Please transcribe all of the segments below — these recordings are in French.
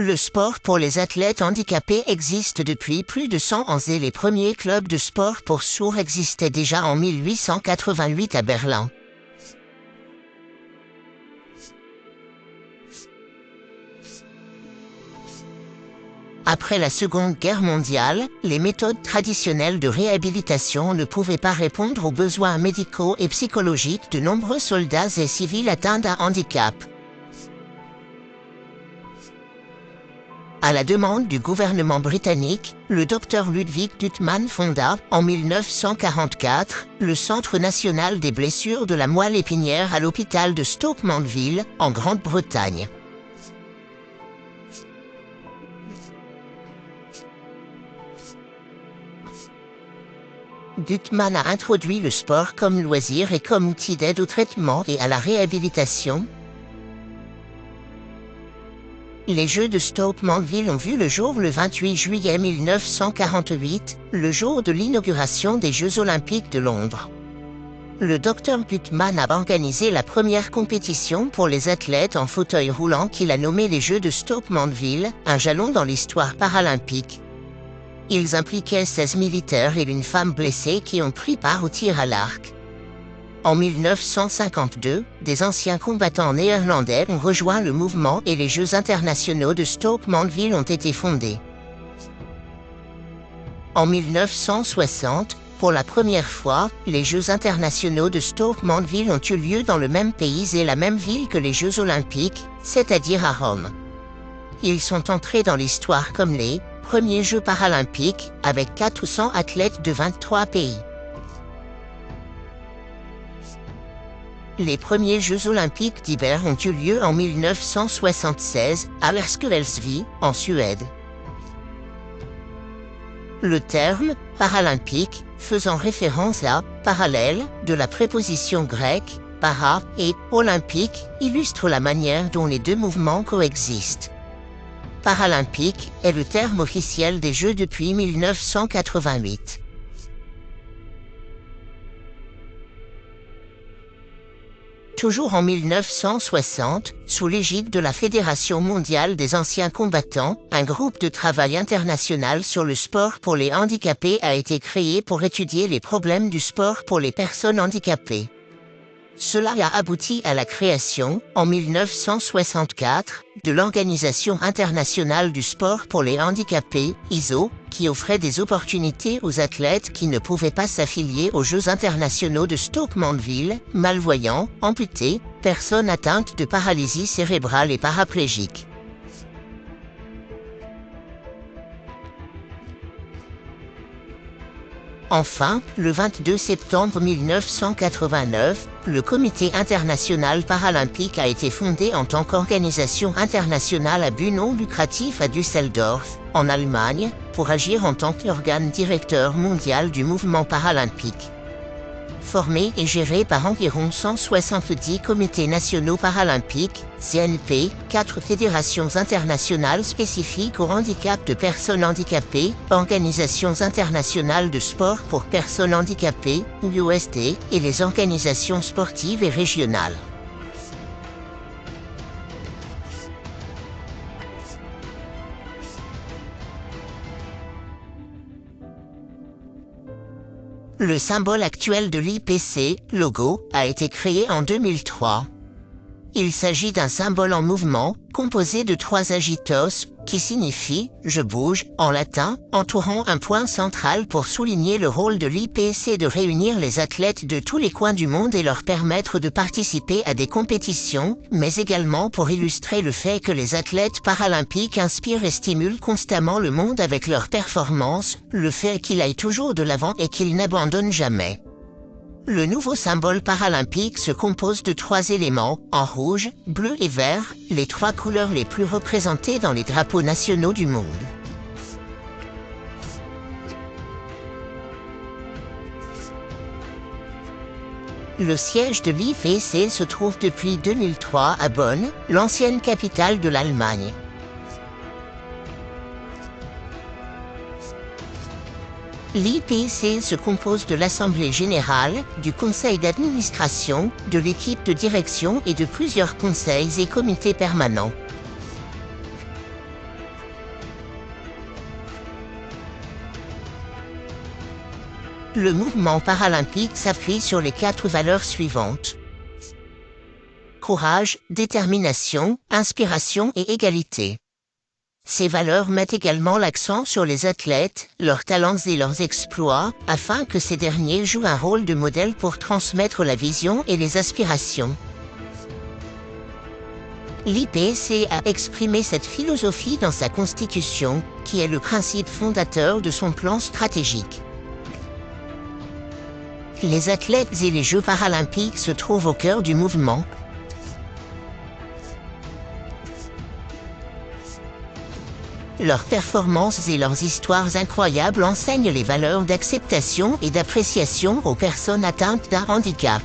Le sport pour les athlètes handicapés existe depuis plus de 100 ans et les premiers clubs de sport pour sourds existaient déjà en 1888 à Berlin. Après la Seconde Guerre mondiale, les méthodes traditionnelles de réhabilitation ne pouvaient pas répondre aux besoins médicaux et psychologiques de nombreux soldats et civils atteints d'un handicap. À la demande du gouvernement britannique, le Dr Ludwig Guttmann fonda, en 1944, le Centre national des blessures de la moelle épinière à l'hôpital de Stoke Mandeville, en Grande-Bretagne. Guttmann a introduit le sport comme loisir et comme outil d'aide au traitement et à la réhabilitation. Les Jeux de Stoke Mandeville ont vu le jour le 28 juillet 1948, le jour de l'inauguration des Jeux olympiques de Londres. Le Dr Guttmann a organisé la première compétition pour les athlètes en fauteuil roulant qu'il a nommé les Jeux de Stoke Mandeville, un jalon dans l'histoire paralympique. Ils impliquaient 16 militaires et une femme blessée qui ont pris part au tir à l'arc. En 1952, des anciens combattants néerlandais ont rejoint le mouvement et les Jeux internationaux de Stoke Mandeville ont été fondés. En 1960, pour la première fois, les Jeux internationaux de Stoke Mandeville ont eu lieu dans le même pays et la même ville que les Jeux olympiques, c'est-à-dire à Rome. Ils sont entrés dans l'histoire comme les premiers Jeux paralympiques, avec 400 athlètes de 23 pays. Les premiers Jeux olympiques d'hiver ont eu lieu en 1976, à Älvsby, en Suède. Le terme « paralympique » faisant référence à « parallèle » de la préposition grecque « para » et « olympique » illustre la manière dont les deux mouvements coexistent. Paralympique est le terme officiel des Jeux depuis 1988. Toujours en 1960, sous l'égide de la Fédération mondiale des anciens combattants, un groupe de travail international sur le sport pour les handicapés a été créé pour étudier les problèmes du sport pour les personnes handicapées. Cela a abouti à la création, en 1964, de l'Organisation internationale du sport pour les handicapés, ISO, qui offrait des opportunités aux athlètes qui ne pouvaient pas s'affilier aux Jeux internationaux de Stoke Mandeville, malvoyants, amputés, personnes atteintes de paralysie cérébrale et paraplégiques. Enfin, le 22 septembre 1989, le Comité international paralympique a été fondé en tant qu'organisation internationale à but non lucratif à Düsseldorf, en Allemagne, pour agir en tant qu'organe directeur mondial du mouvement paralympique. Formé et géré par environ 170 comités nationaux paralympiques, CNP, 4 fédérations internationales spécifiques au handicap de personnes handicapées, organisations internationales de sport pour personnes handicapées, USD, et les organisations sportives et régionales. Le symbole actuel de l'IPC, logo, a été créé en 2003. Il s'agit d'un symbole en mouvement, composé de 3 agitos, qui signifie « je bouge » en latin, entourant un point central pour souligner le rôle de l'IPC de réunir les athlètes de tous les coins du monde et leur permettre de participer à des compétitions, mais également pour illustrer le fait que les athlètes paralympiques inspirent et stimulent constamment le monde avec leurs performances, le fait qu'ils aillent toujours de l'avant et qu'ils n'abandonnent jamais. Le nouveau symbole paralympique se compose de 3 éléments, en rouge, bleu et vert, les 3 couleurs les plus représentées dans les drapeaux nationaux du monde. Le siège de l'IPC se trouve depuis 2003 à Bonn, l'ancienne capitale de l'Allemagne. L'IPC se compose de l'Assemblée générale, du conseil d'administration, de l'équipe de direction et de plusieurs conseils et comités permanents. Le mouvement paralympique s'appuie sur les 4 valeurs suivantes. Courage, détermination, inspiration et égalité. Ces valeurs mettent également l'accent sur les athlètes, leurs talents et leurs exploits, afin que ces derniers jouent un rôle de modèle pour transmettre la vision et les aspirations. L'IPC a exprimé cette philosophie dans sa constitution, qui est le principe fondateur de son plan stratégique. Les athlètes et les Jeux paralympiques se trouvent au cœur du mouvement. Leurs performances et leurs histoires incroyables enseignent les valeurs d'acceptation et d'appréciation aux personnes atteintes d'un handicap.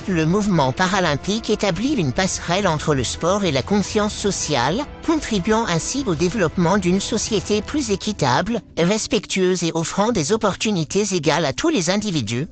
Le mouvement paralympique établit une passerelle entre le sport et la conscience sociale, contribuant ainsi au développement d'une société plus équitable, respectueuse et offrant des opportunités égales à tous les individus.